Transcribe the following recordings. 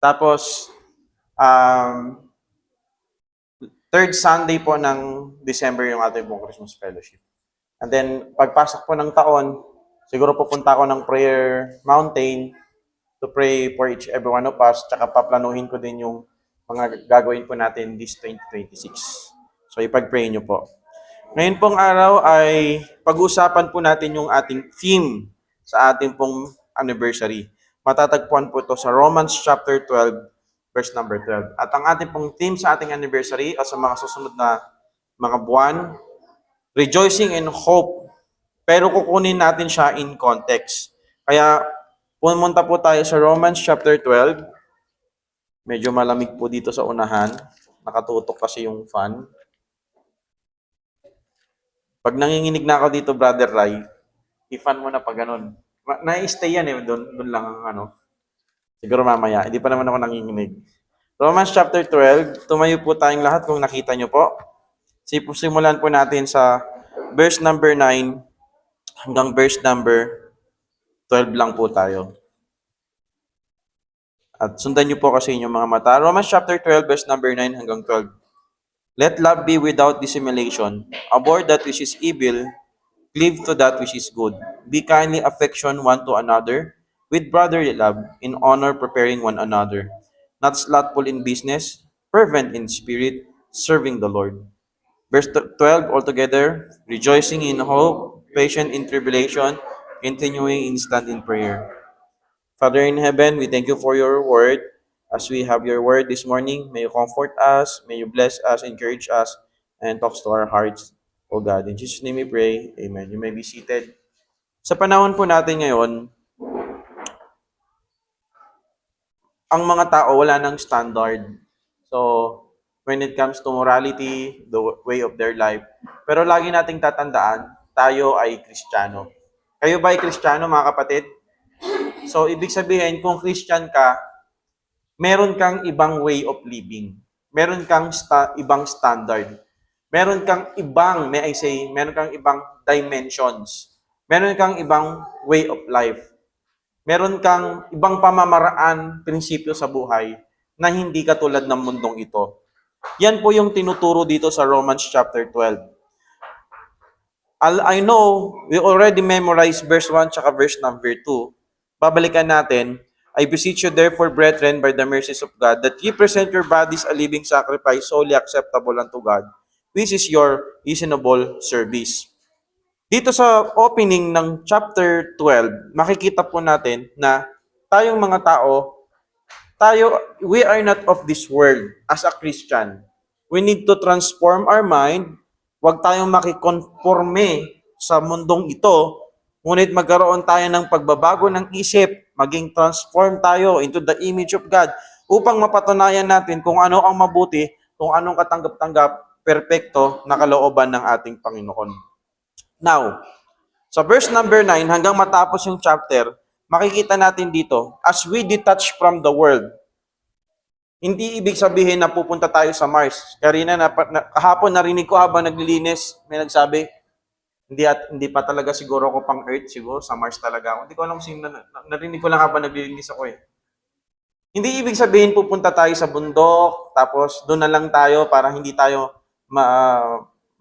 Tapos, um, third Sunday po ng December yung ating pong Christmas Fellowship. And then, pagpasok po ng taon, siguro pupunta ako ng Prayer Mountain to pray for each every one of us, tsaka paplanuhin ko din yung mga gagawin po natin this 2026. So, ipag-pray nyo po. Ngayon pong araw ay pag-uusapan po natin yung ating theme sa ating pong anniversary. Matatagpuan po ito sa Romans chapter 12, verse number 12. At ang ating pong theme sa ating anniversary o sa mga susunod na mga buwan, rejoicing in hope. Pero kukunin natin siya in context. Kaya pumunta po tayo sa Romans chapter 12. Medyo malamig po dito sa unahan. Nakatutok kasi yung fan. Pag nanginginig na ako dito, Brother Rai, i-fan mo na pag ganun. Na-stay yan eh, doon lang ang ano. Siguro mamaya, hindi pa naman ako nanginginig. Romans chapter 12, tumayo po tayong lahat kung nakita nyo po. Simulan po natin sa verse number 9 hanggang verse number 12 lang po tayo. At sundan nyo po kasi inyong mga mata. Romans chapter 12, verse number 9 hanggang 12. Let love be without dissimulation. Abhor that which is evil, cleave to that which is good. Be kindly affection one to another, with brotherly love, in honor preparing one another. Not slothful in business, fervent in spirit, serving the Lord. Verse 12 altogether, rejoicing in hope, patient in tribulation, continuing instant in prayer. Father in heaven, we thank you for your word. As we have your word this morning, may you comfort us, may you bless us, encourage us, and talk to our hearts, O God. In Jesus' name we pray. Amen. You may be seated. Sa panahon po natin ngayon, ang mga tao wala ng standard. So, when it comes to morality, the way of their life. Pero lagi nating tatandaan, tayo ay Kristiyano. Kayo ba ay Kristiyano, mga kapatid? So, ibig sabihin, kung Christian ka, meron kang ibang way of living. Meron kang ibang standard. Meron kang ibang, may I say, meron kang ibang dimensions. Meron kang ibang way of life. Meron kang ibang pamamaraan, prinsipyo sa buhay na hindi katulad ng mundong ito. Yan po yung tinuturo dito sa Romans chapter 12. I know we already memorized verse 1 tsaka verse number 2. Babalikan natin. I beseech you therefore, brethren, by the mercies of God, that ye present your bodies a living sacrifice, wholly acceptable unto God, which is your reasonable service. Dito sa opening ng chapter 12, makikita po natin na tayong mga tao, we are not of this world as a Christian. We need to transform our mind. Huwag tayong makikonforme sa mundong ito, ngunit magkaroon tayo ng pagbabago ng isip, maging transform tayo into the image of God upang mapatunayan natin kung ano ang mabuti, kung anong katanggap-tanggap, perpekto na kalooban ng ating Panginoon. Now, sa verse number 9 hanggang matapos yung chapter, makikita natin dito, as we detach from the world, hindi ibig sabihin na pupunta tayo sa Mars. Kahapon narinig ko habang naglilinis, may nagsabi, hindi pa talaga siguro ako pang Earth, siguro sa Mars talaga ako. Hindi ko alam kung sino, narinig ko lang habang naglilinis ako eh. Hindi ibig sabihin pupunta tayo sa bundok, tapos doon na lang tayo para hindi tayo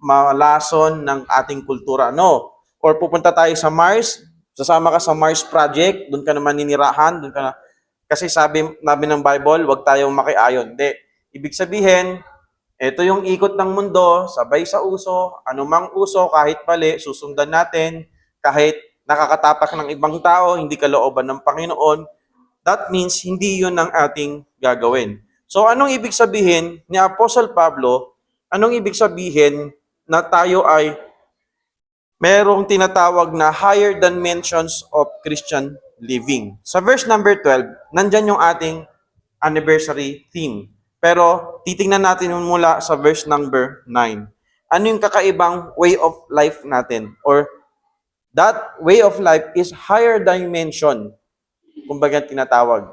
malason ng ating kultura. No. Or pupunta tayo sa Mars, sasama ka sa Mars Project, doon ka naman ninirahan, doon ka na. Kasi sabi ng Bible, huwag tayong makiayon. Hindi. Ibig sabihin, ito yung ikot ng mundo, sabay sa uso, anumang uso, kahit mali, susundan natin, kahit nakakatapak ng ibang tao, hindi kalooban ng Panginoon, that means hindi yun ang ating gagawin. So anong ibig sabihin ni Apostle Pablo, anong ibig sabihin na tayo ay merong tinatawag na higher dimensions of Christian living? Sa verse number 12, nandyan yung ating anniversary theme. Pero titingnan natin mula sa verse number 9. Ano yung kakaibang way of life natin? Or that way of life is higher dimension, kumbaga tinatawag.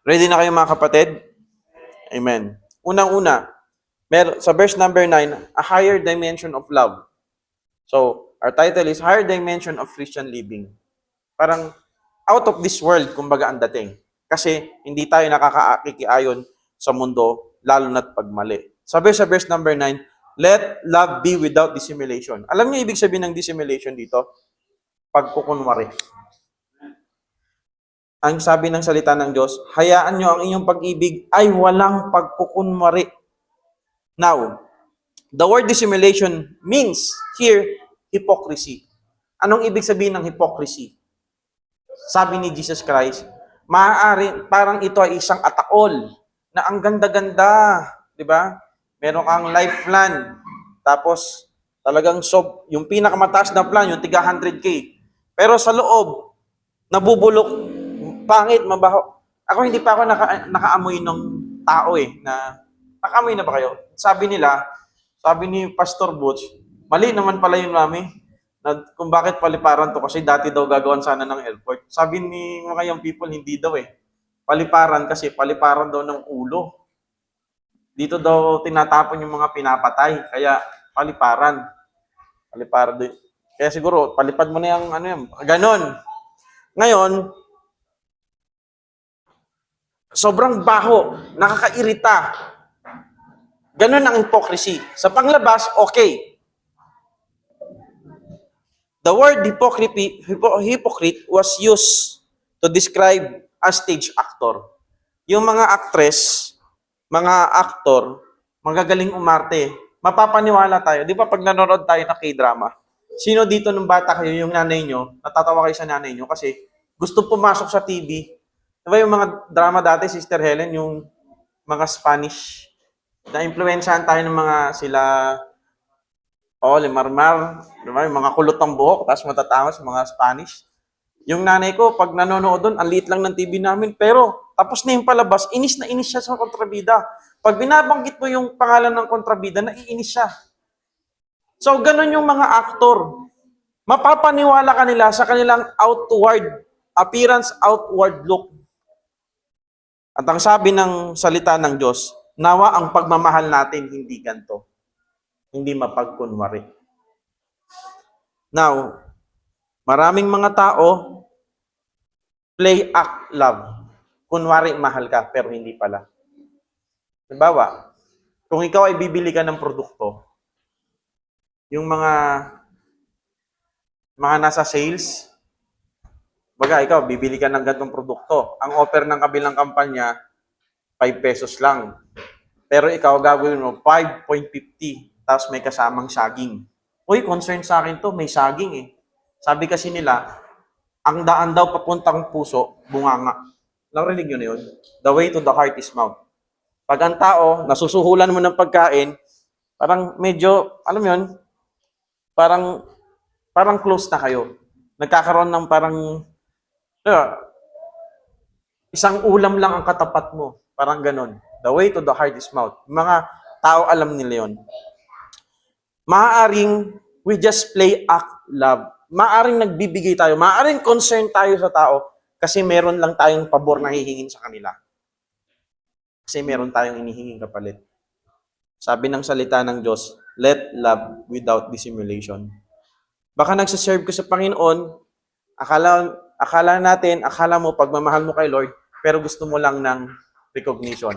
Ready na kayo mga kapatid? Amen. Unang-una, sa verse number 9, a higher dimension of love. So, our title is Higher Dimension of Christian Living. Parang out of this world, kumbaga ang dating. Kasi hindi tayo nakakakikiayon sa mundo, lalo na't pagmali. Sabi sa verse number 9, let love be without dissimulation. Alam niyo ibig sabihin ng dissimulation dito? Pagkukunwari. Ang sabi ng salita ng Diyos, hayaan nyo ang inyong pag-ibig ay walang pagkukunwari. Now, the word dissimulation means here, hypocrisy. Anong ibig sabihin ng hypocrisy? Sabi ni Jesus Christ, maaari, parang ito ay isang ataol na ang ganda-ganda, di ba? Meron kang life plan, tapos talagang yung pinakamataas na plan, yung tiga 100K. Pero sa loob, nabubulok, pangit, mabaho. Ako hindi pa ako nakaamoy ng tao na nakaamoy na ba kayo? Sabi ni Pastor Butch, mali naman pala yun, mami, na kung bakit paliparan to kasi dati daw gagawan sana ng airport. Sabi ni mga young people, hindi daw Paliparan kasi paliparan daw ng ulo. Dito daw tinatapon yung mga pinapatay, kaya paliparan. Paliparan doon. Kaya siguro, palipad mo na yung ganon. Ngayon, sobrang baho, nakakairita. Ganon ang hypocrisy. Sa panglabas, okay. The word hypocrite was used to describe a stage actor. Yung mga actress, mga aktor, magagaling umarte, mapapaniwala tayo. Di ba pag nanonood tayo ng K-drama, sino dito nung bata kayo, yung nanay nyo, natatawa kayo sa nanay nyo kasi gusto pumasok sa TV. Di ba yung mga drama dati, Sister Helen, yung mga Spanish, na-influensyahan tayo ng mga sila, Limarmar, diba? Yung mga kulot ng buhok, tapos matatangos, mga Spanish. Yung nanay ko, pag nanonood doon, ang liit lang ng TV namin, pero tapos na yung palabas, inis na inis siya sa kontrabida. Pag binabanggit mo yung pangalan ng kontrabida, naiinis siya. So, ganun yung mga aktor. Mapapaniwala ka nila sa kanilang outward appearance, outward look. At ang sabi ng salita ng Diyos, nawa ang pagmamahal natin hindi ganito. Hindi mapagkunwari. Now, maraming mga tao, play act love. Kunwari mahal ka, pero hindi pala. Halimbawa, kung ikaw ay bibili ka ng produkto, yung mga nasa sales, baga ikaw, bibili ka ng gantong produkto. Ang offer ng kabilang kampanya, 5 pesos lang. Pero ikaw, gagawin mo, 5.50. Tapos may kasamang saging. Uy, concern sa akin to, may saging Sabi kasi nila, ang daan daw papuntang puso, bunganga. Narinig nyo na yun? The way to the heart is mouth. Pag ang tao, nasusuhulan mo ng pagkain, parang medyo, alam mo yun, parang close na kayo. Nagkakaroon ng parang, isang ulam lang ang katapat mo. Parang ganon. The way to the heart is mouth. Mga tao alam nila yun. Maaaring we just play act love. Maaaring nagbibigay tayo. Maaaring concern tayo sa tao kasi meron lang tayong pabor na hihingin sa kanila. Kasi meron tayong inihinging kapalit. Sabi ng salita ng Diyos, let love without dissimulation. Baka nagsaserve ka sa Panginoon, akala mo, pagmamahal mo kay Lord, pero gusto mo lang ng recognition.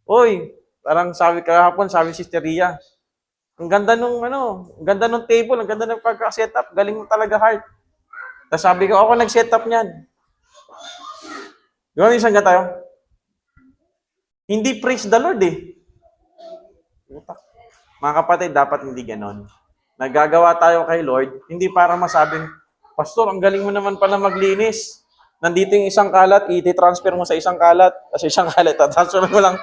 Uy, parang sabi kahapon, sabi si Sister Ria, ang ganda nung table, ang ganda ng pagka-setup, galing mo talaga heart. Tapos sabi ko, ako nag-setup niyan. Gawin isang tayo. Hindi praise the Lord Mga kapatid, dapat hindi ganon. Nagagawa tayo kay Lord, hindi para masabing, Pastor, ang galing mo naman pala maglinis. Nandito yung isang kalat, i-transfer mo sa isang kalat, kasi isang kalat, transfer mo lang.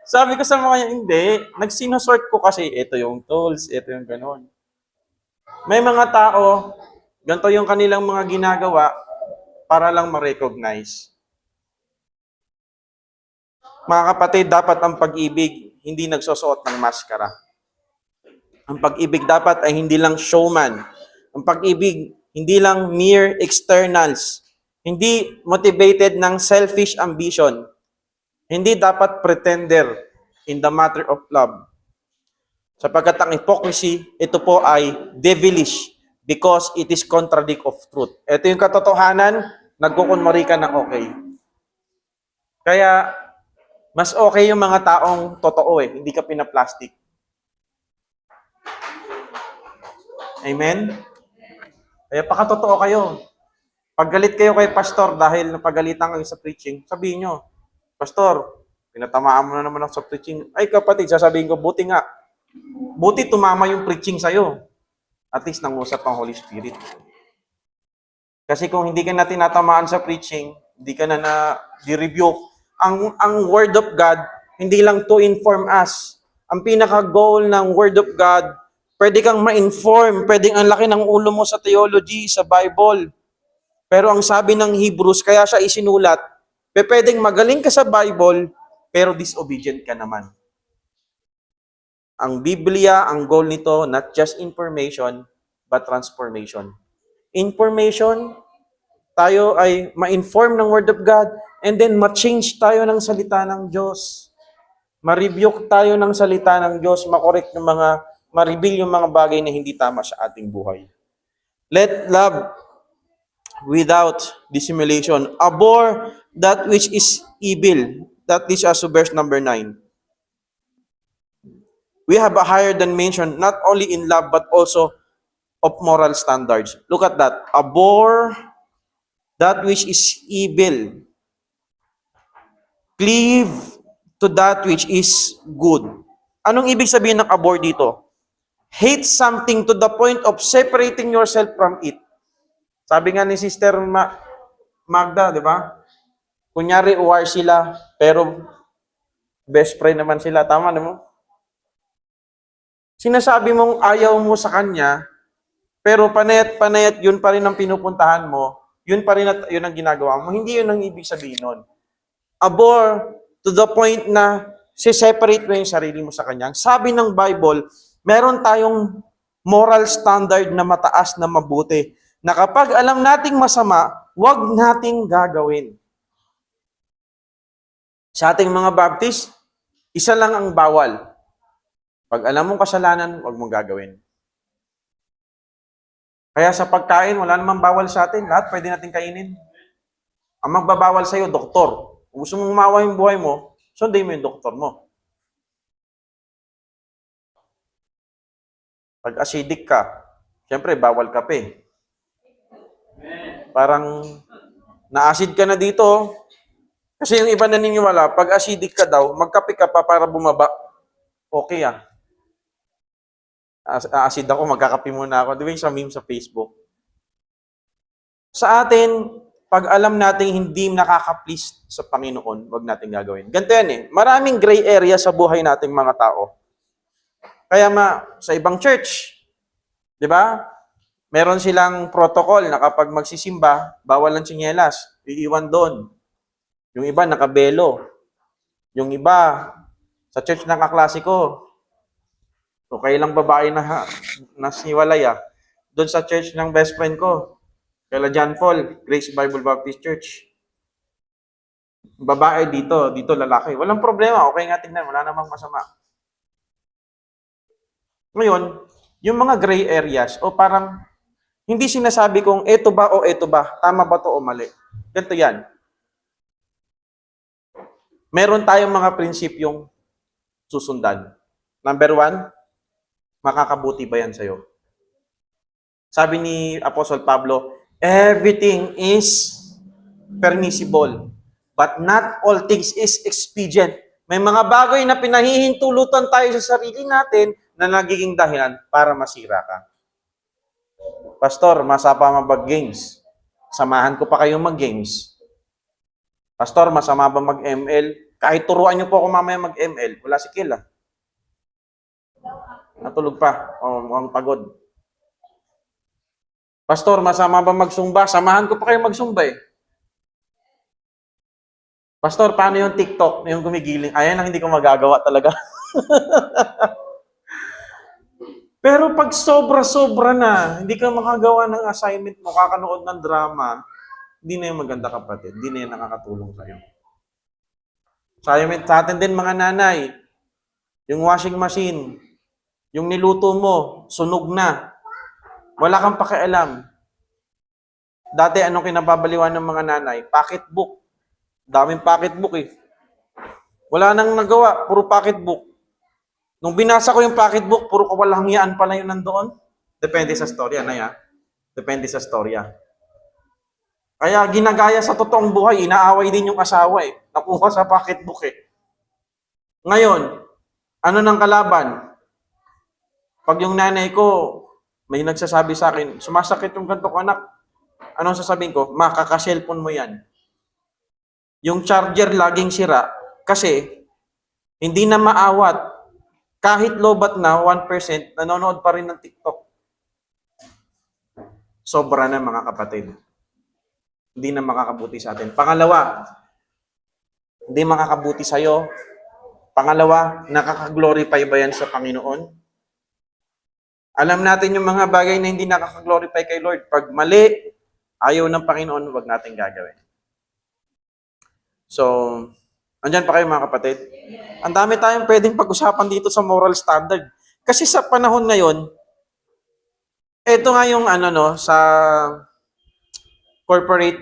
Sabi ko sa mga hindi. Nagsinosort ko kasi ito yung tools, ito yung ganon. May mga tao, ganito yung kanilang mga ginagawa para lang ma-recognize. Mga kapatid, dapat ang pag-ibig hindi nagsusuot ng maskara. Ang pag-ibig dapat ay hindi lang showman. Ang pag-ibig hindi lang mere externals. Hindi motivated ng selfish ambition. Hindi dapat pretender in the matter of love. Sapagkat ang hypocrisy, ito po ay devilish because it is contradict of truth. Ito yung katotohanan, nagkukunwari ka ng okay. Kaya, mas okay yung mga taong totoo hindi ka pinaplastic. Amen? Kaya pakatotoo kayo. Pag galit kayo kay pastor dahil napagalitan kayo sa preaching, sabihin nyo, Pastor, pinatamaan mo na naman ako sa preaching. Ay kapatid, sasabihin ko, buti nga. Buti tumama yung preaching sa'yo. At least nangusap ang Holy Spirit. Kasi kung hindi ka na tinatamaan sa preaching, hindi ka na di-rebuke, ang Word of God, hindi lang to inform us. Ang pinaka-goal ng Word of God, pwede kang ma-inform, pwedeng ang laki ng ulo mo sa theology, sa Bible. Pero ang sabi ng Hebrews, kaya siya isinulat, pwedeng magaling ka sa Bible, pero disobedient ka naman. Ang Biblia, ang goal nito, not just information, but transformation. Information, tayo ay ma-inform ng Word of God, and then ma-change tayo ng salita ng Diyos. Ma-rebuke tayo ng salita ng Diyos, ma-correct yung ma-reveal yung mga bagay na hindi tama sa ating buhay. Let love without dissimulation abhor that which is evil. That is as to verse number 9. We have a higher dimension, not only in love, but also of moral standards. Look at that. Abhor that which is evil. Cleave to that which is good. Anong ibig sabihin ng abhor dito? Hate something to the point of separating yourself from it. Sabi nga ni Sister Magda, di ba? Kunyari, war sila, pero best friend naman sila. Tama naman? Sinasabi mong ayaw mo sa kanya, pero panayat yun pa rin ang pinupuntahan mo, yun pa rin at yun ang ginagawa mo. Hindi yun ang ibig sabihin nun. Abhor to the point na separate mo yung sarili mo sa kanya. Sabi ng Bible, meron tayong moral standard na mataas na mabuti, na kapag alam nating masama, huwag nating gagawin. Sa ating mga Baptist, isa lang ang bawal. Pag alam mong kasalanan, huwag mong gagawin. Kaya sa pagkain, wala namang bawal sa atin. Lahat pwede natin kainin. Ang magbabawal sa'yo, doktor. Kung gusto mong umawa yung buhay mo, sundin mo yung doktor mo. Pag acidic ka, siyempre, bawal kape. Parang na-acid ka na dito. Kasi yung iba naniniwala, pag acidic ka daw, magkape ka pa para bumaba. Okay acid ako, magkakape muna ako. Di ba yung sa meme sa Facebook? Sa atin, pag alam natin hindi nakaka-please sa Panginoon, wag natin gagawin. Ganito yan Maraming gray area sa buhay nating mga tao. Kaya sa ibang church, di ba? Meron silang protocol na kapag magsisimba, bawal ang tsinelas. Iiwan doon. Yung iba, nakabelo. Yung iba, sa church ng kaklase ko, so, kailang babae na nasiwalay doon sa church ng best friend ko, kaila John Paul, Grace Bible Baptist Church. Babae dito lalaki. Walang problema, okay nga tingnan, wala namang masama. Ngayon, yung mga gray areas, o parang hindi sinasabi kung eto ba o eto ba, tama ba to o mali. Ganito yan. Meron tayong mga prinsipyong susundan. Number 1, makakabuti ba yan sa'yo? Sabi ni Apostle Pablo, everything is permissible, but not all things is expedient. May mga bagay na pinahihintulutan tayo sa sarili natin na nagiging dahilan para masira ka. Pastor, masapa mag-games. Samahan ko pa kayong mag-games. Pastor, masama ba mag-ML? Kahit turuan niyo po ako mamaya mag-ML, wala si Kill Natulog pa. Mukhang pagod. Pastor, masama ba magsumba? Samahan ko pa kayo magsumba Pastor, paano yung TikTok? Yung gumigiling? Ayan ang hindi ko magagawa talaga. Pero pag sobra-sobra na, hindi ka makagawa ng assignment mo, kakanood ng drama, hindi na yung maganda kapatid. Hindi na yung nakakatulong sa'yo. Sa atin din mga nanay, yung washing machine, yung niluto mo, sunog na. Wala kang pakialam. Dati, anong kinababaliwan ng mga nanay? Pocketbook. Daming pocketbook eh. Wala nang nagawa, puro pocketbook. Nung binasa ko yung pocketbook, puro kawalangyaan pala yun nandoon. Depende sa storya na yan. Depende sa storya. Kaya ginagaya sa totoong buhay, inaaway din yung asawa eh. Nakuha sa pocketbook eh. Ngayon, ano nang kalaban? Pag yung nanay ko, may nagsasabi sa akin, sumasakit yung ganito ko, anak. Anong sasabihin ko? Makaka-cellphone mo yan. Yung charger laging sira kasi hindi na maawat. Kahit lobat na 1%, nanonood pa rin ng TikTok. Sobra na mga kapatid. Hindi na makakabuti sa atin. Pangalawa, hindi makakabuti sa'yo. Pangalawa, nakaka-glorify ba yan sa Panginoon? Alam natin yung mga bagay na hindi nakaka-glorify kay Lord. Pag mali, ayaw ng Panginoon, huwag natin gagawin. So, andyan pa kayo mga kapatid? Ang dami tayong pwedeng pag-usapan dito sa moral standard. Kasi sa panahon ngayon, ito nga yung sa corporate,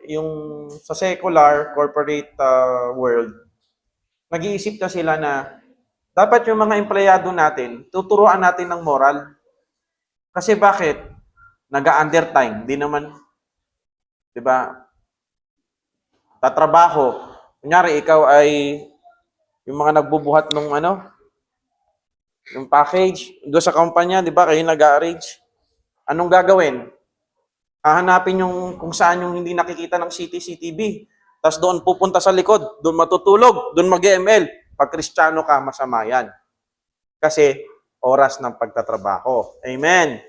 yung sa secular, corporate world, nag-iisip na sila na dapat yung mga empleyado natin, tuturuan natin ng moral. Kasi bakit? Nag-undertime. Di naman, di ba? Tatrabaho. Kunyari, ikaw ay yung mga nagbubuhat ng yung package, doon sa kumpanya, di ba, kayo nag-arrange. Anong gagawin? Hahanapin yung kung saan yung hindi nakikita ng CCTV. Tapos doon pupunta sa likod, doon matutulog, doon mag-ML. Pag Kristiyano ka, masama yan. Kasi oras ng pagtatrabaho. Amen.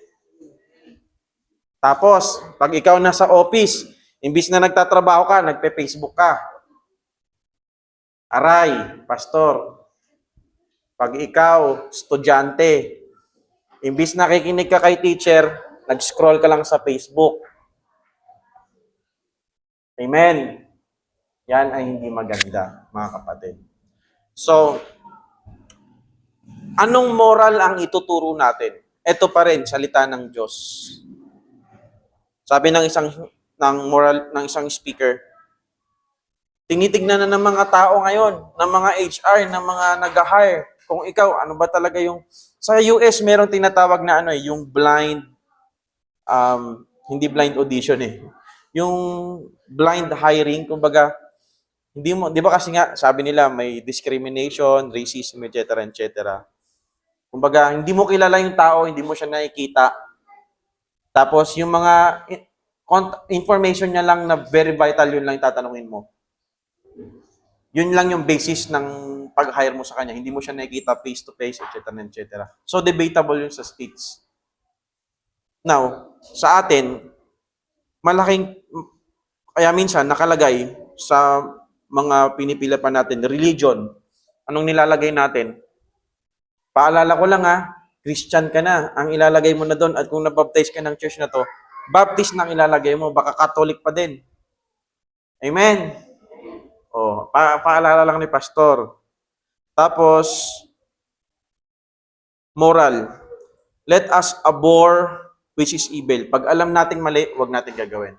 Tapos, pag ikaw nasa office, imbis na nagtatrabaho ka, nagpe-Facebook ka. Aray, pastor. Pag ikaw, estudyante, imbis nakikinig ka kay teacher, nag-scroll ka lang sa Facebook. Amen. Yan ay hindi maganda, mga kapatid. So, anong moral ang ituturo natin? Ito pa rin, salita ng Diyos. Sabi ng isang speaker, tinitignan na ng mga tao ngayon, ng mga HR, ng mga nag-hire, kung ikaw, ano ba talaga yung... Sa US, meron tinatawag na yung blind, hindi blind audition eh. Yung blind hiring, kumbaga, hindi mo, di ba kasi nga, sabi nila, may discrimination, racism, etc., etc. Kumbaga, hindi mo kilala yung tao, hindi mo siya nakikita. Tapos, yung mga information niya lang na very vital, yun lang yung tatanungin mo. Yun lang yung basis ng pag-hire mo sa kanya. Hindi mo siya nakikita face-to-face, etc., etc. So, debatable yun sa states. Now, sa atin, kaya minsan nakalagay sa mga pinipila pa natin, religion. Anong nilalagay natin? Paalala ko lang Christian ka na. Ang ilalagay mo na doon at kung nabaptize ka ng church na to, Baptist na ang ilalagay mo, baka Catholic pa din. Amen? Paalala lang ni pastor. Tapos, moral. Let us abhor which is evil. Pag alam nating mali, huwag natin gagawin.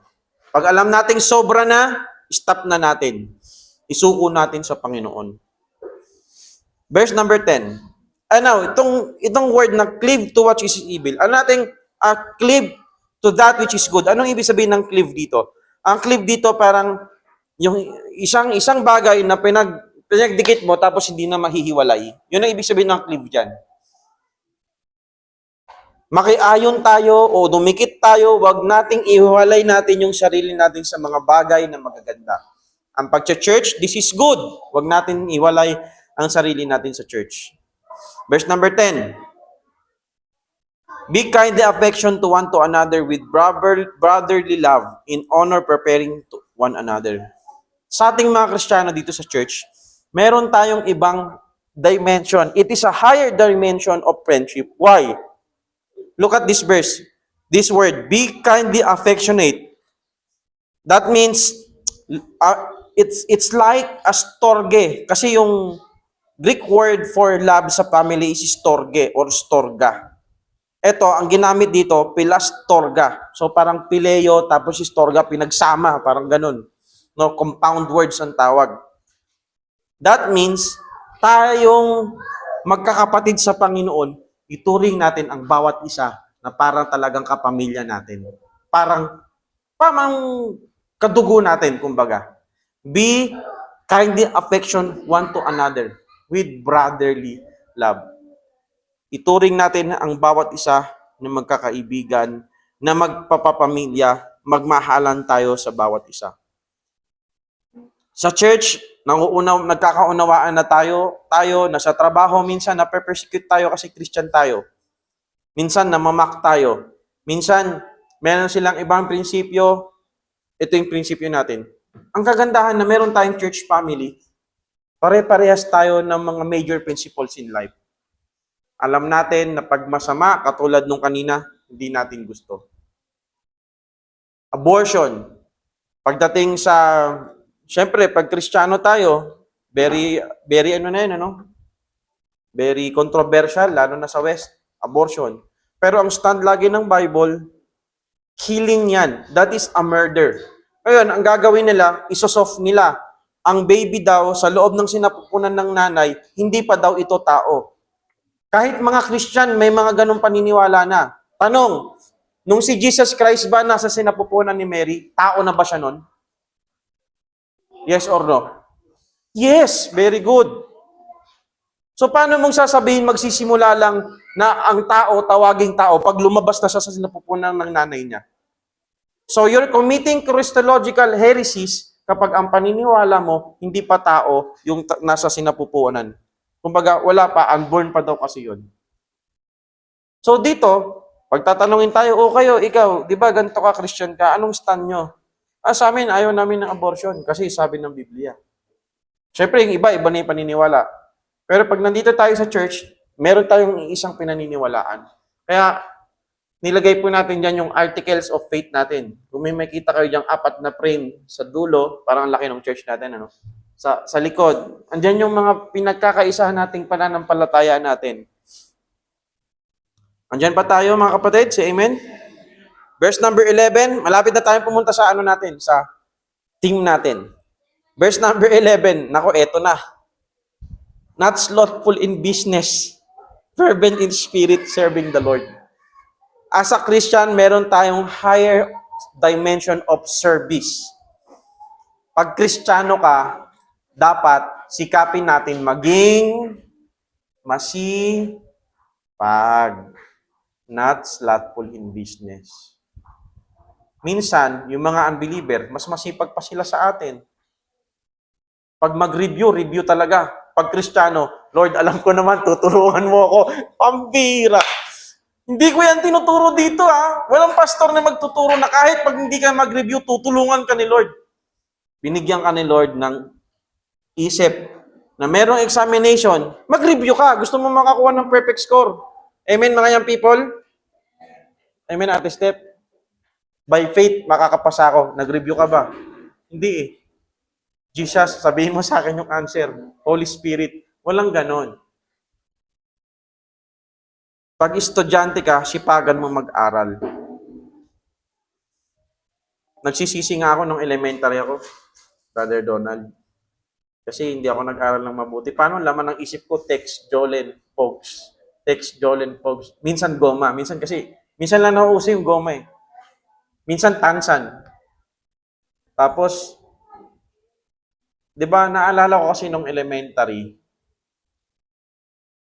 Pag alam nating sobra na, stop na natin. Isuko natin sa Panginoon. Verse number 10. Now, itong word na cleave to what is evil. Ano nating cleave to that which is good. Anong ibig sabihin ng cleave dito? Ang cleave dito parang yung isang bagay na pinagdikit mo tapos hindi na mahihiwalay. Yun ang ibig sabihin ng cleave dyan. Makiayon tayo o dumikit tayo, wag nating ihiwalay natin yung sarili natin sa mga bagay na magaganda. Ang pag-church, this is good. Wag natin ihiwalay ang sarili natin sa church. Verse number 10. Be kindly affection to one to another with brotherly love, in honor preparing to one another. Sa ating mga Kristiyano dito sa church, meron tayong ibang dimension. It is a higher dimension of friendship. Why? Look at this verse. This word, be kindly affectionate. That means, it's like a storge. Kasi yung Greek word for love sa family is storge or storga. Ito, ang ginamit dito, pilastorga. So parang pileo tapos istorga pinagsama, parang ganun. No, compound words ang tawag. That means, tayong magkakapatid sa Panginoon, ituring natin ang bawat isa na parang talagang kapamilya natin. Parang kadugo natin, kumbaga. Be kindly affection one to another with brotherly love. Ituring natin ang bawat isa na magkakaibigan, na magpapapamilya, magmahalan tayo sa bawat isa. Sa church, nagkakaunawaan na tayo na sa trabaho, minsan na-persecute tayo kasi Christian tayo. Minsan namamak tayo. Minsan, meron silang ibang prinsipyo. Ito yung prinsipyo natin. Ang kagandahan na meron tayong church family, pare-parehas tayo ng mga major principles in life. Alam natin na pag masama, katulad nung kanina, hindi natin gusto. Abortion. Pagdating sa, syempre, pag Kristiyano tayo, very controversial, lalo na sa West, abortion. Pero ang stand lagi ng Bible, killing yan. That is a murder. Ngayon, ang gagawin nila, isosoft nila. Ang baby daw, sa loob ng sinapupunan ng nanay, hindi pa daw ito tao. Kahit mga Christian, may mga ganong paniniwala na. Tanong, nung si Jesus Christ ba nasa sinapupunan ni Mary, tao na ba siya nun? Yes or no? Yes, very good. So paano mong sasabihin magsisimula lang na ang tao, tawaging tao, pag lumabas na siya sa sinapupunan ng nanay niya? So you're committing Christological heresies kapag ang paniniwala mo, hindi pa tao yung nasa sinapupunan. Kumbaga, wala pa, unborn pa daw kasi yun. So dito, pagtatanungin tayo, kayo, ikaw, di ba ganito ka, Christian ka, anong stand nyo? Sa amin, ayaw namin ng abortion kasi sabi ng Biblia. Siyempre, yung iba na yung paniniwala. Pero pag nandito tayo sa church, meron tayong isang pinaniniwalaan. Kaya, nilagay po natin dyan yung articles of faith natin. Kung may makita kayo dyan, 4 na frame sa dulo, parang laki ng church natin, ano? Sa likod. Andyan yung mga pinagkakaisahan nating pananampalataya natin. Andyan pa tayo, mga kapatid, si Amen? Verse number 11, malapit na tayong pumunta sa natin, sa team natin. Verse number 11, nako, eto na. Not slothful in business, fervent in spirit, serving the Lord. As a Christian, meron tayong higher dimension of service. Pag Kristiyano ka, dapat sikapin natin maging masipag, not slothful in business. Minsan, yung mga unbeliever, mas masipag pa sila sa atin. Pag review talaga. Pag Kristiyano, Lord, alam ko naman, tutulungan mo ako. Pambira! Hindi ko yan tinuturo dito, ha? Walang pastor na magtuturo na kahit pag hindi ka mag-review, tutulungan ka ni Lord. Binigyan ka ni Lord ng isip na merong examination, mag-review ka. Gusto mo makakuha ng perfect score. Amen, mga young people? Amen, Ate Steph? By faith, makakapasa ako. Nag-review ka ba? Hindi eh. Jesus, sabihin mo sa akin yung answer. Holy Spirit, walang ganon. Pag estudyante ka, sipagan mo mag-aral. Nagsisisi nga ako nung elementary ako, Brother Donald. Kasi hindi ako nag-aral ng mabuti. Paano laman ng isip ko, text, Jolene, Pogs. Text, Jolene, Pogs. Minsan goma. Minsan lang nauuso yung goma eh. Minsan tansan. Tapos, di ba, naalala ko kasi nung elementary,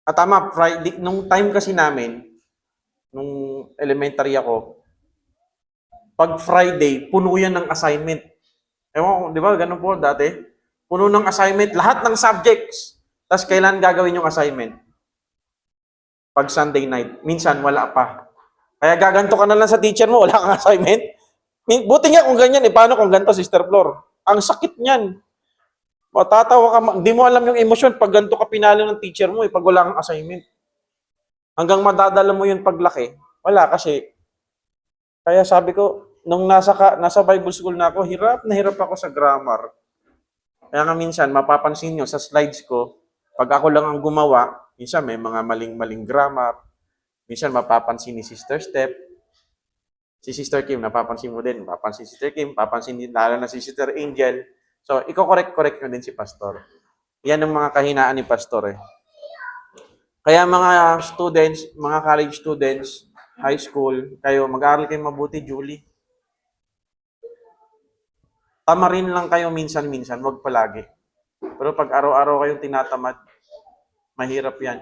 tama, Friday, nung time kasi namin, nung elementary ako, pag Friday, puno yan ng assignment. Ewan ko, di ba, ganun po dati? Puno ng assignment, lahat ng subjects. Tapos kailan gagawin yung assignment? Pag Sunday night. Minsan, wala pa. Kaya gaganto ka na lang sa teacher mo, wala kang assignment. Buti nga kung ganyan eh. Paano kung ganito, Sister Flor? Ang sakit niyan. Matatawa ka, hindi mo alam yung emosyon pag ganito ka pinalo ng teacher mo eh, pag wala kang assignment. Hanggang madadala mo yun paglaki. Wala kasi. Kaya sabi ko, nung nasa Bible school na ako, hirap na hirap ako sa grammar. Kaya nga minsan, mapapansin nyo sa slides ko, pag ako lang ang gumawa, minsan may mga maling-maling grammar. Minsan mapapansin ni Sister Steph, si Sister Kim, napapansin mo din, mapapansin si Sister Kim, papansin din lalo na si Sister Angel. So, i-correct nyo din si Pastor. Yan ang mga kahinaan ni Pastor eh. Kaya mga students, mga college students, high school, kayo, mag-aaral kayo mabuti, Julie. Tamarin lang kayo minsan-minsan, wag palagi. Pero pag araw-araw kayong tinatamad, mahirap yan.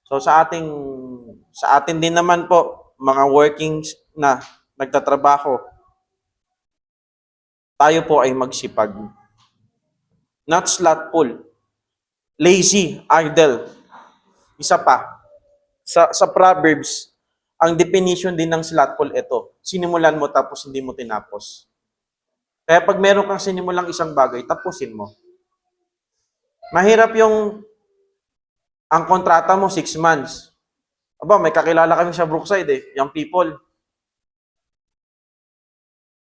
So sa atin din naman po, mga workings na nagtatrabaho, tayo po ay magsipag. Not slothful, lazy, idle. Isa pa, sa Proverbs, ang definition din ng slothful ito. Sinimulan mo tapos hindi mo tinapos. Kaya pag meron kang sinimulang isang bagay, tapusin mo. Mahirap yung ang kontrata mo 6 months. Aba, may kakilala kami sa Brookside eh, young people.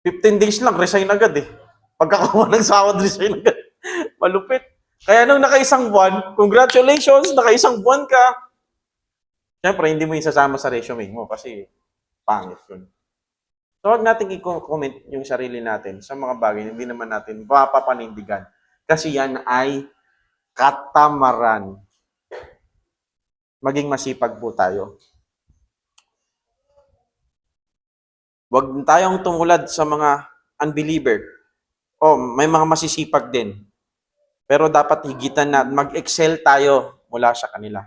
15 days lang, resign agad eh. Pagkakawa ng sahod, resign agad. Malupit. Kaya nung nakaisang buwan, congratulations, nakaisang buwan ka. Siyempre, hindi mo isasama sa resume mo kasi pangit yun. So, huwag natin i-comment yung sarili natin sa mga bagay na hindi naman natin mapapanindigan. Kasi yan ay katamaran. Maging masipag po tayo. Huwag tayong tumulad sa mga unbeliever. May mga masisipag din. Pero dapat higitan na mag-excel tayo mula sa kanila.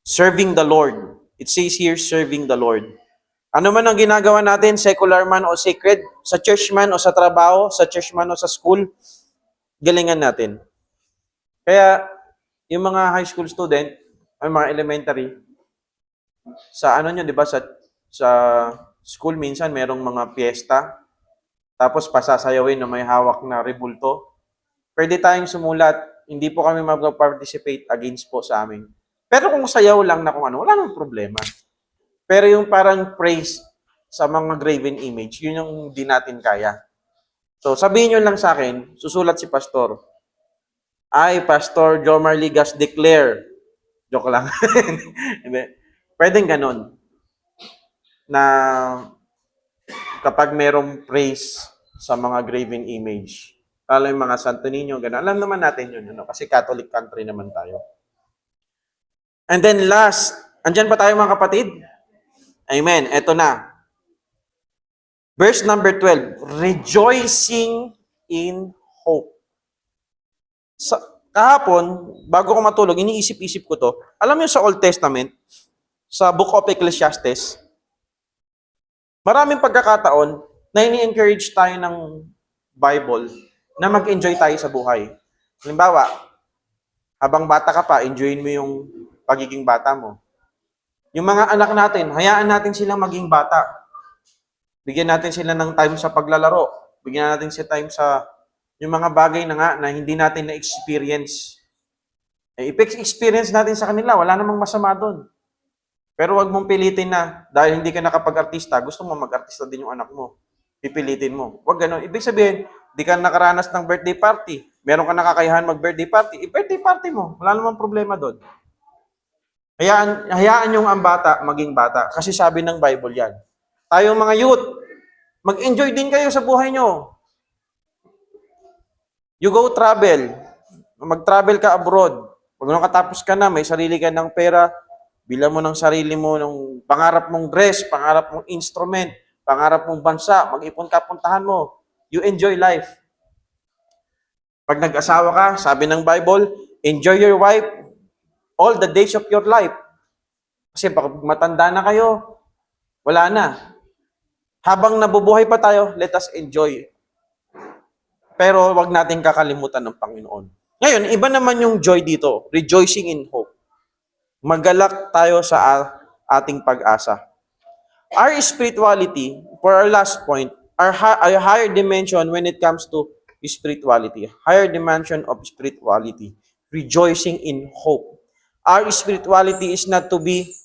Serving the Lord. It says here, serving the Lord. Ano man ang ginagawa natin, secular man o sacred, sa church man o sa trabaho, sa church man o sa school, galingan natin. Kaya, yung mga high school student, ay mga elementary, sa ano nyo, di ba, sa school minsan merong mga piyesta, tapos pasasayawin na may hawak na rebulto. Pwede tayong sumulat, hindi po kami mag-participate against po sa amin. Pero kung sayaw lang na kung ano, wala nang problema. Pero yung parang praise sa mga graven image, yun yung hindi natin kaya. So, sabihin nyo lang sa akin, susulat si Pastor. Pastor Jomar Ligas declare. Joke lang. Pwedeng ganon. Na kapag merong praise sa mga graven image, lalo yung mga Santo Niño, ganon. Alam naman natin yun, kasi Catholic country naman tayo. And then last, andyan pa tayo mga kapatid? Amen. Eto na. Verse number 12. Rejoicing in hope. Kahapon, bago ko matulog, iniisip-isip ko to. Alam niyo sa Old Testament, sa Book of Ecclesiastes, maraming pagkakataon na ini-encourage tayo ng Bible na mag-enjoy tayo sa buhay. Halimbawa, habang bata ka pa, enjoyin mo yung pagiging bata mo. Yung mga anak natin, hayaan natin silang maging bata. Bigyan natin sila ng time sa paglalaro. Bigyan natin sila time sa yung mga bagay na nga na hindi natin na-experience. I-experience natin sa kanila, wala namang masama doon. Pero wag mong pilitin na dahil hindi ka nakapag-artista, gusto mo mag-artista din yung anak mo. Pipilitin mo. Wag ganun. Ibig sabihin, di ka nakaranas ng birthday party. Meron ka nakakayahan mag-birthday party. I-birthday party mo. Wala namang problema doon. Hayaan yung ang bata maging bata. Kasi sabi ng Bible yan. Tayong mga youth, mag-enjoy din kayo sa buhay nyo. You go travel. Mag-travel ka abroad. Pag nakatapos ka na, may sarili ka ng pera, bilang mo ng sarili mo, ng pangarap mong dress, pangarap mong instrument, pangarap mong bansa, mag-ipon ka, puntahan mo. You enjoy life. Pag nag-asawa ka, sabi ng Bible, enjoy your wife all the days of your life. Kasi pag matanda na kayo, wala na. Habang nabubuhay pa tayo, let us enjoy. Pero wag natin kakalimutan ng Panginoon. Ngayon, iba naman yung joy dito, rejoicing in hope. Magalak tayo sa ating pag-asa. Our spirituality, for our last point, our higher dimension when it comes to spirituality. Higher dimension of spirituality. Rejoicing in hope. Our spirituality is not to be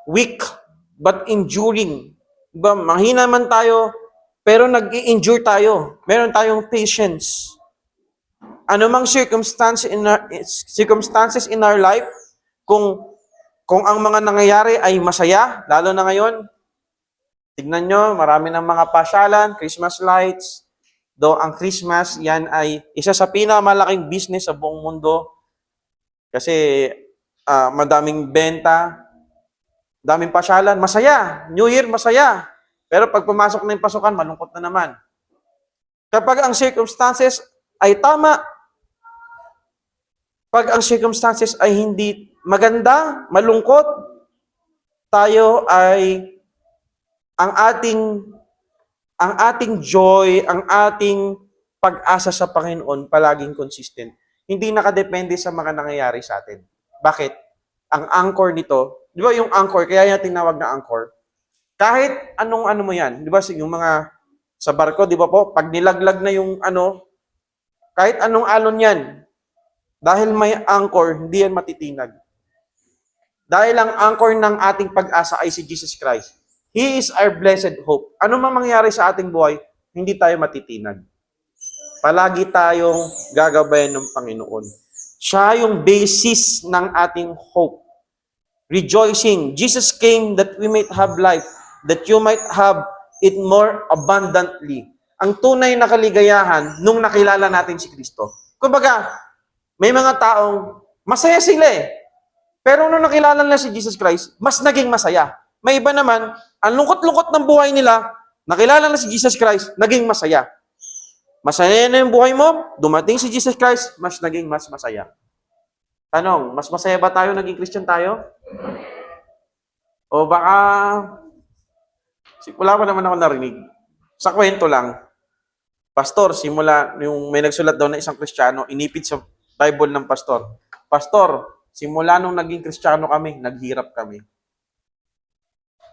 weak, but enduring. Diba? Mahina man tayo, pero nag-i-endure tayo. Meron tayong patience. Anumang circumstances in our life, kung Kung ang mga nangyayari ay masaya, lalo na ngayon, tignan nyo, marami ng mga pasyalan, Christmas lights. Though ang Christmas, yan ay isa sa pinakamalaking business sa buong mundo. Kasi madaming benta, daming pasyalan, masaya. New Year, masaya. Pero pag pumasok na yung pasukan, malungkot na naman. Kapag ang circumstances ay tama, pag ang circumstances ay hindi maganda, malungkot, tayo ay ang ating joy, ang ating pag-asa sa Panginoon palaging consistent. Hindi nakadepende sa mga nangyayari sa atin. Bakit? Ang anchor nito, di ba yung anchor, kaya yan tinawag na anchor, kahit anong ano mo yan, di ba yung mga sa barko, di ba po, pag nilaglag na yung kahit anong alon yan, dahil may anchor, hindi yan matitinag. Dahil ang anchor ng ating pag-asa ay si Jesus Christ. He is our blessed hope. Ano man mangyari sa ating buhay, hindi tayo matitinag. Palagi tayong gagabayan ng Panginoon. Siya yung basis ng ating hope. Rejoicing. Jesus came that we might have life, that you might have it more abundantly. Ang tunay na kaligayahan nung nakilala natin si Kristo. Kumbaga, may mga taong masaya sila eh. Pero nung nakilala nila si Jesus Christ, mas naging masaya. May iba naman, ang lungkot-lungkot ng buhay nila, nakilala na si Jesus Christ, naging masaya. Masaya na yung buhay mo, dumating si Jesus Christ, mas naging mas masaya. Tanong, mas masaya ba tayo naging Christian tayo? O baka, wala pa naman ako narinig. Sa kwento lang, pastor, simula, yung may nagsulat daw na isang Kristiyano, inipit sa Bible ng pastor. Pastor, simula nung naging Kristiyano kami, naghirap kami.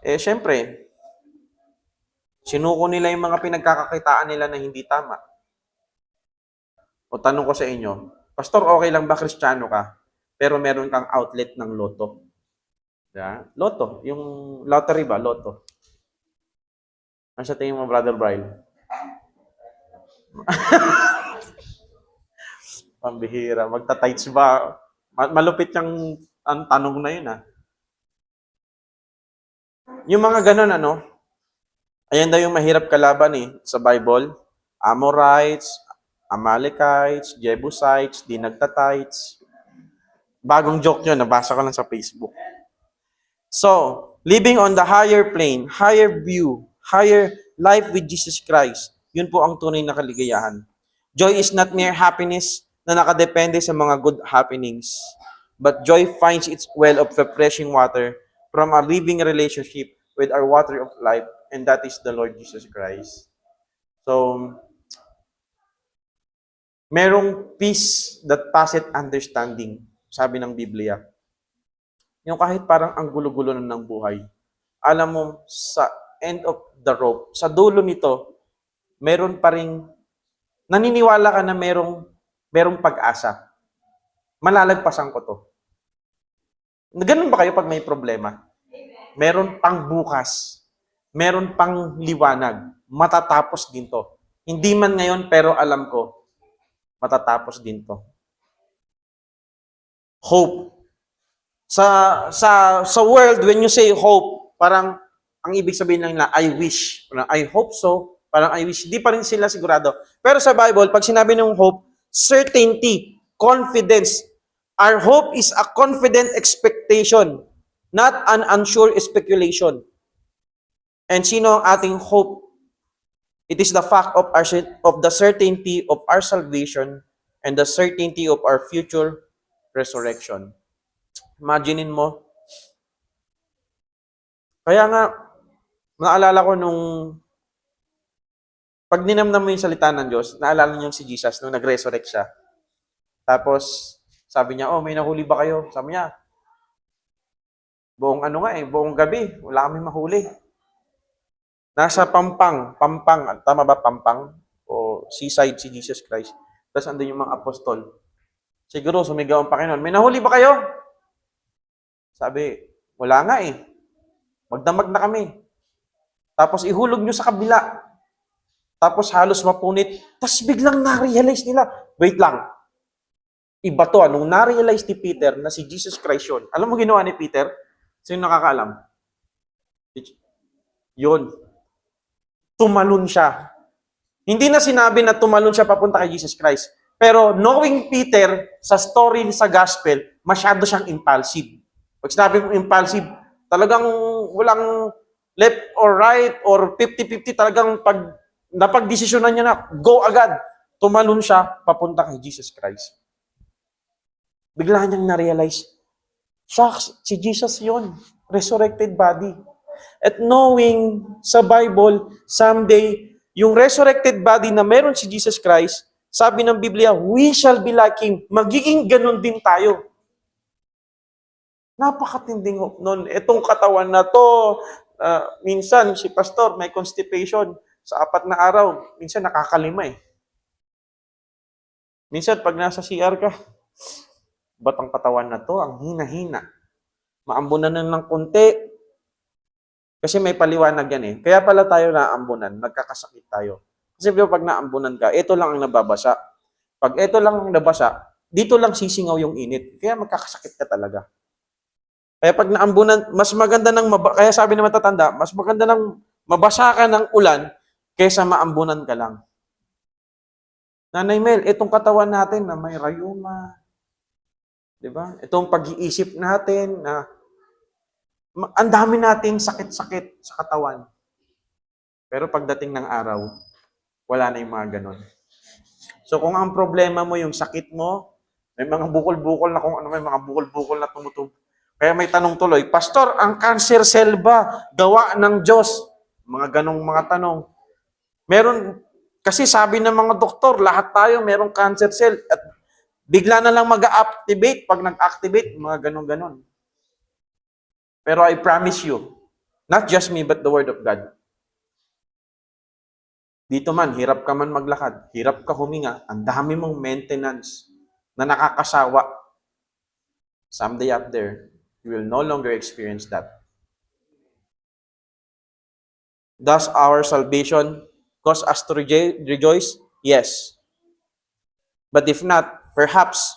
Syempre, sinuko nila yung mga pinagkakakitaan nila na hindi tama. O tanong ko sa inyo, Pastor, okay lang ba Kristiyano ka, pero meron kang outlet ng loto? Yeah? Loto, yung lottery ba? Loto. Ano sa tingin mo, Brother Brian? Pambihira. Magta-tights ba? Malupit yung ang tanong na yun, Yung mga ganun, ayan daw yung mahirap kalaban sa Bible. Amorites, Amalekites, Jebusites, di nagta-tights. Bagong joke yun, nabasa ko lang sa Facebook. So, living on the higher plane, higher view, higher life with Jesus Christ, yun po ang tunay na kaligayahan. Joy is not mere happiness na nakadepende sa mga good happenings, but joy finds its well of refreshing water from a living relationship with our water of life, and that is the Lord Jesus Christ. So, merong peace that passeth understanding, sabi ng Biblia. Yung kahit parang ang gulo-gulo ng buhay, alam mo, sa end of the rope, sa dulo nito, meron pa ring, naniniwala ka na merong pag-asa. Malalagpasan ko to. Ganun ba kayo pag may problema? Meron pang bukas. Meron pang liwanag. Matatapos din to. Hindi man ngayon, pero alam ko, matatapos din to. Hope. Sa world, when you say hope, parang ang ibig sabihin lang nila, I wish. I hope so. Parang I wish. Di pa rin sila sigurado. Pero sa Bible, pag sinabi ng hope, certainty, confidence. Our hope is a confident expectation, not an unsure speculation. And sino ang ating hope? It is the fact of the certainty of our salvation and the certainty of our future resurrection. Imaginein mo. Kaya nga, naalala ko nung pag ninamnam mo yung salita ng Diyos, naalala niyo si Jesus nung nag-resurrect siya. Tapos, sabi niya, may nahuli ba kayo? Sabi niya, buong gabi, wala kami mahuli. Nasa Pampang, tama ba Pampang? O seaside si Jesus Christ. Tapos andun yung mga apostol. Siguro sumigaw ang Panginoon, may nahuli ba kayo? Sabi, wala nga Magdamag na kami. Tapos ihulog nyo sa kabila. Tapos halos mapunit. Tapos biglang na-realize nila, wait lang, iba to. Nung na-realize ni Peter na si Jesus Christ yun, alam mo ginawa ni Peter? Sino nakakaalam? Yun. Tumalon siya. Hindi na sinabi na tumalon siya papunta kay Jesus Christ. Pero knowing Peter, sa story sa gospel, masyado siyang impulsive. Pag sinabi mo impulsive, talagang walang left or right or 50-50, talagang pag napagdesisyonan niya na, go agad. Tumalon siya papunta kay Jesus Christ. Bigla niyang na-realize, shucks, si Jesus yun. Resurrected body. At knowing sa Bible, someday, yung resurrected body na meron si Jesus Christ, sabi ng Biblia, we shall be like Him. Magiging ganun din tayo. Napakatinding hope nun. Itong katawan na to, minsan si pastor may constipation sa 4 na araw. Minsan nakakalima eh. Minsan pag nasa CR ka, ba't ang katawan na to? Ang hina-hina. Maambunan na ng konti. Kasi may paliwanag yan eh. Kaya pala tayo naambunan, nagkakasakit tayo. Kasi pag naambunan ka, ito lang ang nababasa. Pag ito lang ang nabasa, dito lang sisingaw yung init. Kaya magkakasakit ka talaga. Kaya pag naambunan, mas maganda kaya sabi ng matatanda, mas maganda nang mabasa ka ng ulan kaysa maambunan ka lang. Nanay Mel, itong katawan natin na may rayuma, di ba? Itong pag-iisip natin na ang dami nating sakit-sakit sa katawan. Pero pagdating ng araw, wala na yung mga ganon. So kung ang problema mo yung sakit mo, may mga bukol-bukol na kung ano, may mga bukol-bukol na tumutub. Kaya may tanong tuloy, Pastor, ang cancer cell ba gawa ng Diyos? Mga ganong mga tanong. Meron, kasi sabi ng mga doktor, lahat tayo merong cancer cell at bigla na lang mag-activate pag nag-activate, mga ganon-ganon. Pero I promise you, not just me, but the Word of God. Dito man, hirap ka man maglakad, hirap ka huminga, ang dami mong maintenance na nakakasawa. Someday up there, you will no longer experience that. Does our salvation cause us to rejoice? Yes. But if not, perhaps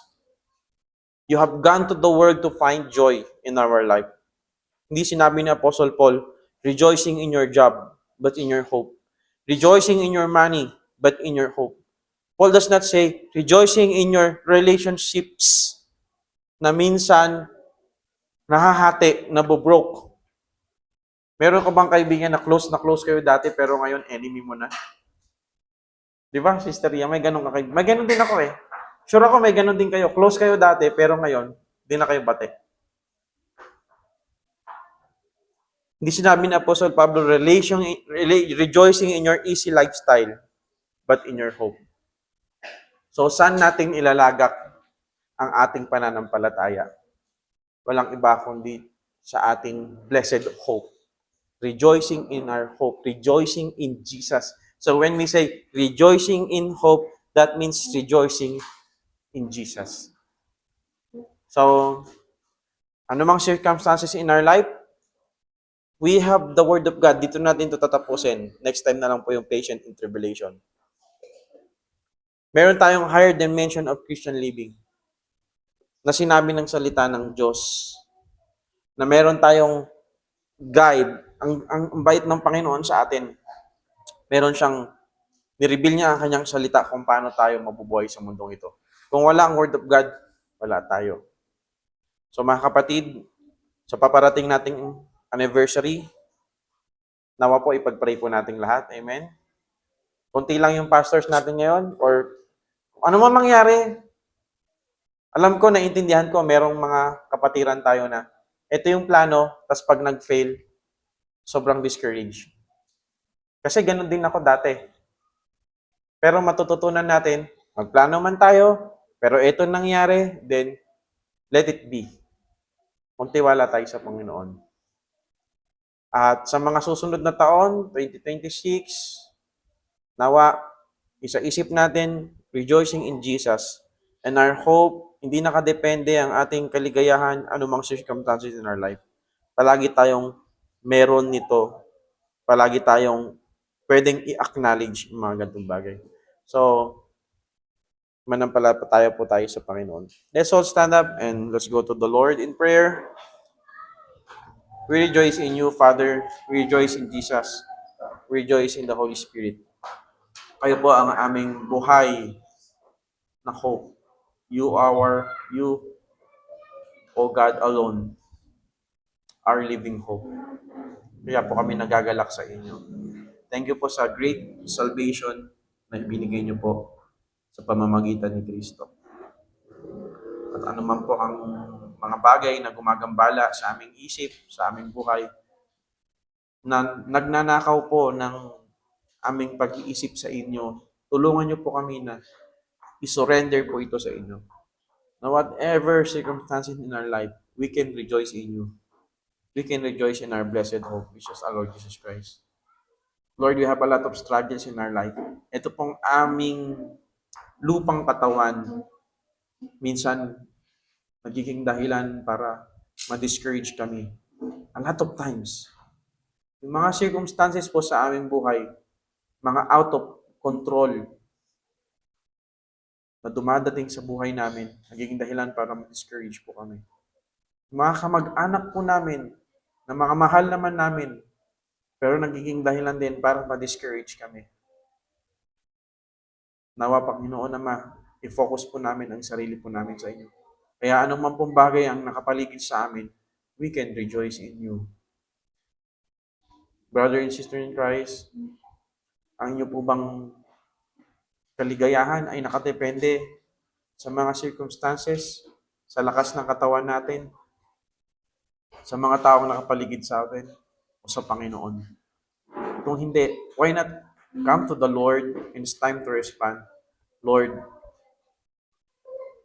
you have gone to the world to find joy in our life. Hindi sinabi ni Apostle Paul, rejoicing in your job, but in your hope. Rejoicing in your money, but in your hope. Paul does not say, rejoicing in your relationships na minsan nahahati, nabobroke. Meron ka bang kaibigan na close kayo dati pero ngayon enemy mo na? Di ba, Sister Ria? May ganun ka. May ganun din ako eh. Sure ako may ganun din kayo. Close kayo dati pero ngayon, di na kayo bate. Hindi sinabi ni Apostle Pablo, rejoicing in your easy lifestyle, but in your hope. So, saan natin ilalagak ang ating pananampalataya? Walang iba kundi sa ating blessed hope. Rejoicing in our hope. Rejoicing in Jesus. So, when we say rejoicing in hope, that means rejoicing in Jesus. So, anumang circumstances in our life, we have the Word of God. Dito natin ito tatapusin. Next time na lang po yung patient in tribulation. Meron tayong higher dimension of Christian living na sinabi ng salita ng Diyos. Na meron tayong guide. Ang bait ng Panginoon sa atin. Meron siyang, nireveal niya ang kanyang salita kung paano tayo mabubuhay sa mundong ito. Kung wala ang Word of God, wala tayo. So mga kapatid, sa paparating nating anniversary, nawa po ipag-pray po nating lahat. Amen? Kunti lang yung pastors natin ngayon or ano man mangyari, alam ko, naiintindihan ko, merong mga kapatiran tayo na ito yung plano, tas pag nag-fail, sobrang discouraged. Kasi ganun din ako dati. Pero matututunan natin, magplano man tayo, pero ito nangyari, then let it be. Magtiwala tayo sa Panginoon. At sa mga susunod na taon, 2026, nawa, isa-isip natin, rejoicing in Jesus. And our hope, hindi nakadepende ang ating kaligayahan, anumang circumstances in our life. Palagi tayong meron nito. Palagi tayong pwedeng i-acknowledge yung mga ganitong bagay. So, manampalataya po tayo sa Panginoon. Let's all stand up and let's go to the Lord in prayer. We rejoice in you, Father. We rejoice in Jesus. We rejoice in the Holy Spirit. Kayo po ang aming buhay na hope. You, O God alone, are living hope. Kaya po kami nagagalak sa inyo. Thank you po sa great salvation na ibinigay niyo po sa pamamagitan ni Kristo. At anuman po ang mga bagay na gumagambala sa aming isip, sa aming buhay, na nagnanakaw po ng aming pag-iisip sa inyo, tulungan niyo po kami na isurrender po ito sa inyo. Na whatever circumstances in our life, we can rejoice in you. We can rejoice in our blessed hope, which is our Lord Jesus Christ. Lord, we have a lot of struggles in our life. Ito pong aming lupang katawan, minsan nagiging dahilan para ma-discourage kami. A lot of times. Yung mga circumstances po sa aming buhay, mga out of control na dumadating sa buhay namin, nagiging dahilan para ma-discourage po kami. Mga kamag-anak po namin, na mga mahal naman namin, pero nagiging dahilan din para ma-discourage kami. Nawa, Panginoon Ama, i-focus po namin ang sarili po namin sa inyo. Kaya anumang pong bagay ang nakapaligid sa amin, we can rejoice in you. Brother and sister in Christ, ang inyo po bang kaligayahan ay nakadepende sa mga circumstances, sa lakas ng katawan natin, sa mga taong nakapaligid sa atin, o sa Panginoon? Kung hindi, why not come to the Lord and it's time to respond? Lord,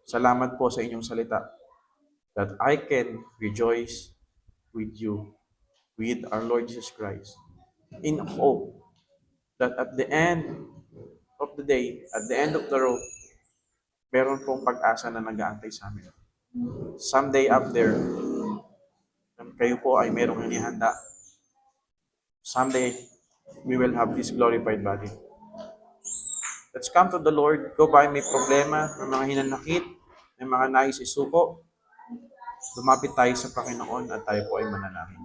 salamat po sa inyong salita that I can rejoice with you, with our Lord Jesus Christ, in hope that at the end of the day, at the end of the road, meron pong pag-asa na nag-aantay sa amin. Someday up there, kayo po ay merong inihanda. Someday, we will have this glorified body. Let's come to the Lord. Go by may problema, may mga hinanakit, may mga nais isuko. Lumapit tayo sa Panginoon at tayo po ay manalangin.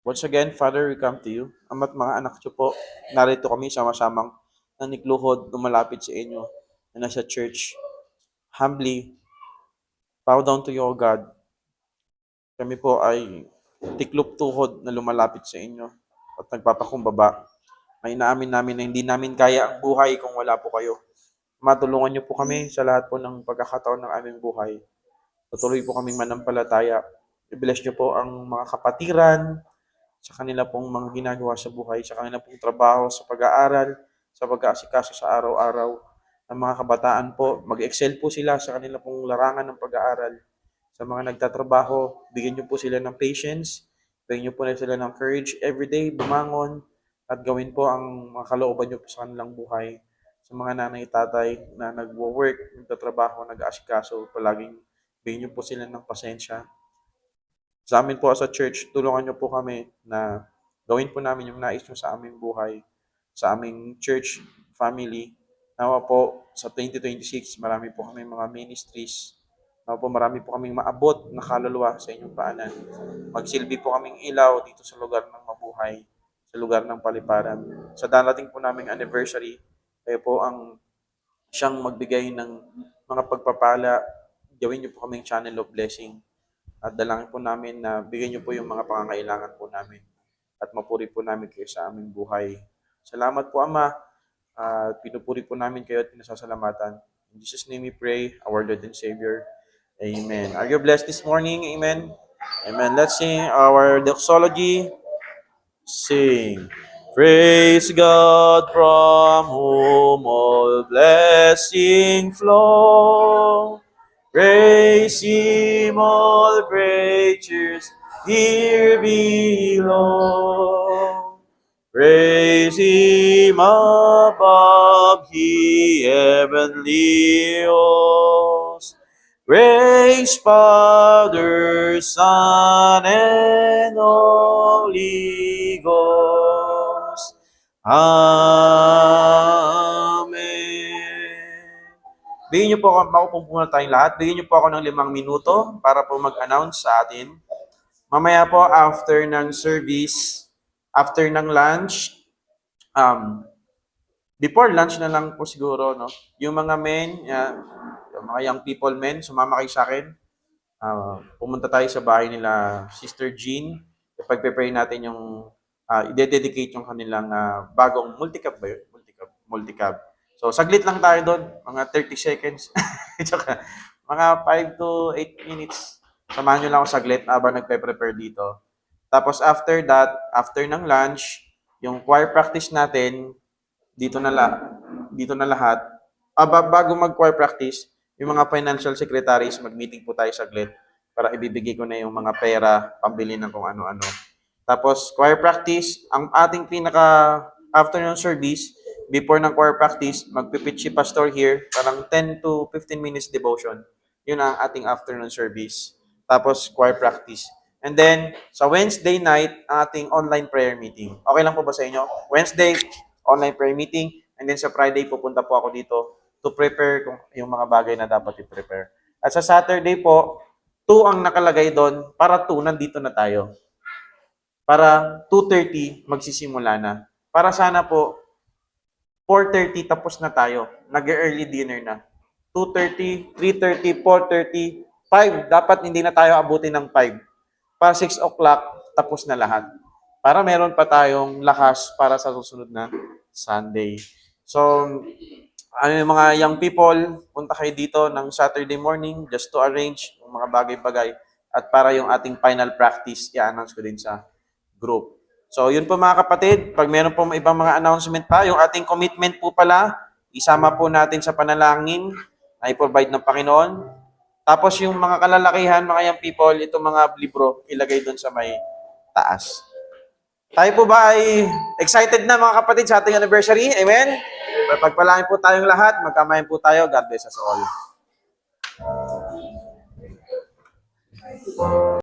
Once again, Father, we come to you. Ama't mga anak niyo po, narito kami sama-samang nanikluhod, lumalapit sa inyo na nasa church. Humbly, bow down to you, O God. Kami po ay tiklop tuhod na lumalapit sa inyo at nagpapakumbaba. May inaamin namin na hindi namin kaya ang buhay kung wala po kayo. Matulungan niyo po kami sa lahat po ng pagkakataon ng aming buhay. Patuloy po kaming manampalataya. I-bless niyo po ang mga kapatiran, sa kanila pong mga ginagawa sa buhay, sa kanila pong trabaho, sa pag-aaral, sa pag-aasikaso sa araw-araw. Ang mga kabataan po, mag-excel po sila sa kanila pong larangan ng pag-aaral. Sa mga nagtatrabaho, bigyan niyo po sila ng patience, bigyan niyo po sila ng courage everyday, bumangon, at gawin po ang mga kalooban niyo po sa kanilang buhay. Sa mga nanay, tatay na nagwo-work, nagtatrabaho, nag-aasikaso, palaging bigyan niyo po sila ng pasensya. Sa amin po sa church, tulungan niyo po kami na gawin po namin yung nais niyo sa aming buhay, sa aming church family. Nawa po sa 2026, marami po kami mga ministries. Nawa po marami po kaming maabot na kaluluwa sa inyong paanan. Magsilbi po kaming ilaw dito sa lugar ng mabuhay, sa lugar ng paliparan. Sa darating po naming anniversary, kayo po ang siyang magbigay ng mga pagpapala. Gawin niyo po kaming channel of blessing. At dalangin po namin na bigyan niyo po yung mga pangangailangan po namin at mapuri po namin kayo sa aming buhay. Salamat po, Ama. Pinupuri po namin kayo at pinasasalamatan. In Jesus' name we pray, our Lord and Savior. Amen. Are you blessed this morning? Amen. Amen. Let's sing our doxology. Sing. Praise God from whom all blessing flow. Praise Him, all creatures here below. Praise Him above, He heavenly hosts. Praise Father, Son, and Holy Ghost. Amen. Bigyan niyo po ako, maupong muna tayong lahat. Bigyan niyo po ako ng 5 minuto para po mag-announce sa atin. Mamaya po, after ng service, after ng lunch, before lunch na lang po siguro, no? Yung mga men, yung mga young people men, sumama kayo sa akin. Pumunta tayo sa bahay nila Sister Jean. Ipag-pray natin yung i-dedicate yung kanilang bagong multicab ba yun? Multicab. So, saglit lang tayo doon. Mga 30 seconds. Tsaka, mga 5 to 8 minutes. Samahan nyo lang ako saglit habang nagpe-prepare dito. Tapos after that, after ng lunch, yung choir practice natin, dito na lahat. Bago mag-choir practice, yung mga financial secretaries, mag-meeting po tayo saglit para ibibigay ko na yung mga pera, pambili ng kung ano-ano. Tapos, choir practice, ang ating afternoon service, before ng choir practice, magpipitch si pastor here, parang 10 to 15 minutes devotion. Yun ang ating afternoon service. Tapos, choir practice. And then, sa Wednesday night, ang ating online prayer meeting. Okay lang po ba sa inyo? Wednesday, online prayer meeting. And then sa Friday, pupunta po ako dito to prepare kung yung mga bagay na dapat i-prepare. At sa Saturday po, 2 ang nakalagay doon. Para 2, nandito na tayo. Para 2:30, magsisimula na. Para sana po, 4:30 tapos na tayo. Nag-early dinner na. 2:30, 3:30, 4:30, 5. Dapat hindi na tayo abutin ng 5. Para 6 o'clock, tapos na lahat. Para meron pa tayong lakas para sa susunod na Sunday. So, yung mga young people, punta kayo dito ng Saturday morning just to arrange yung mga bagay-bagay at para yung ating final practice, i-announce ko din sa group. So, yun po mga kapatid, pag meron po ibang mga announcement pa, yung ating commitment po pala, isama po natin sa panalangin na i-provide ng Panginoon. Tapos yung mga kalalakihan, mga young people, itong mga libro, ilagay doon sa may taas. Tayo po ba ay excited na mga kapatid sa ating anniversary? Amen? Pagpalain po tayong lahat, magkamayan po tayo. God bless us all.